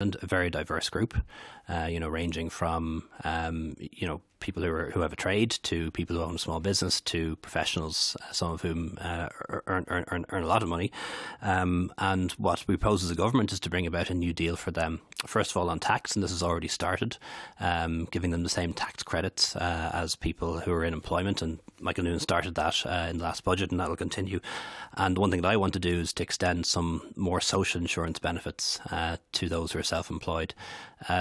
and a very diverse group, ranging from people who have a trade to people who own a small business to professionals, some of whom earn a lot of money. And what we propose as a government is to bring about a new deal for them. First of all, on tax, and this has already started, giving them the same tax credits as people who are in employment. And Michael Noonan started that in the last budget, and that will continue. And one thing that I want to do is to extend some more social insurance benefits to those who are self-employed.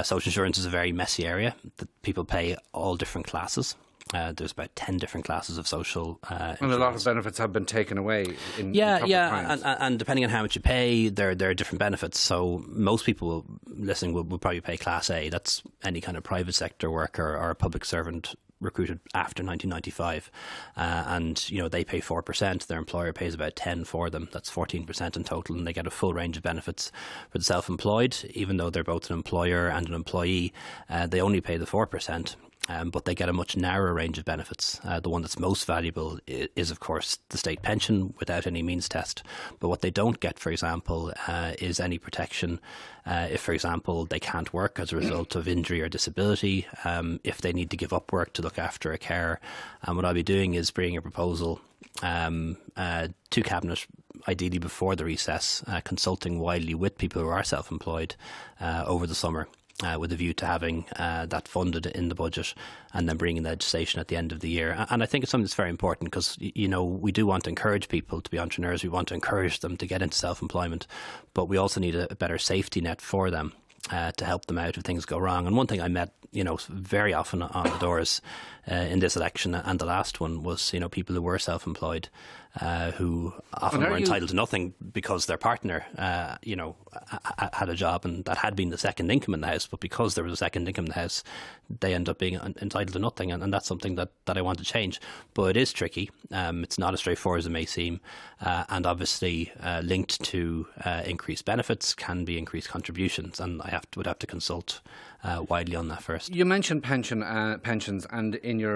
Social insurance is a very messy area that people pay all different classes. There's about 10 different classes of social insurance. And a lot of benefits have been taken away in and depending on how much you pay, there are different benefits. So most people listening will probably pay Class A. That's any kind of private sector worker or a public servant recruited after 1995, and they pay 4%. Their employer pays about 10 for them. That's 14% in total, and they get a full range of benefits. For the self-employed, even though they're both an employer and an employee, they only pay the 4%. But they get a much narrower range of benefits. The one that's most valuable is, of course, the state pension without any means test. But what they don't get, for example, is any protection if, for example, they can't work as a result of injury or disability, if they need to give up work to look after a carer. And what I'll be doing is bringing a proposal to Cabinet, ideally before the recess, consulting widely with people who are self-employed over the summer, with a view to having that funded in the budget and then bringing legislation at the end of the year. And I think it's something that's very important because, we do want to encourage people to be entrepreneurs. We want to encourage them to get into self-employment, but we also need a better safety net for them to help them out if things go wrong. And one thing I met, very often on the doors in this election and the last one was, people who were self-employed who often were entitled to nothing because their partner, had a job and that had been the second income in the house. But because there was a second income in the house, they end up being entitled to nothing. And that's something that I want to change. But it is tricky. It's not as straightforward as it may seem. And obviously linked to increased benefits can be increased contributions. And I would have to consult widely on that first. You mentioned pensions, and in your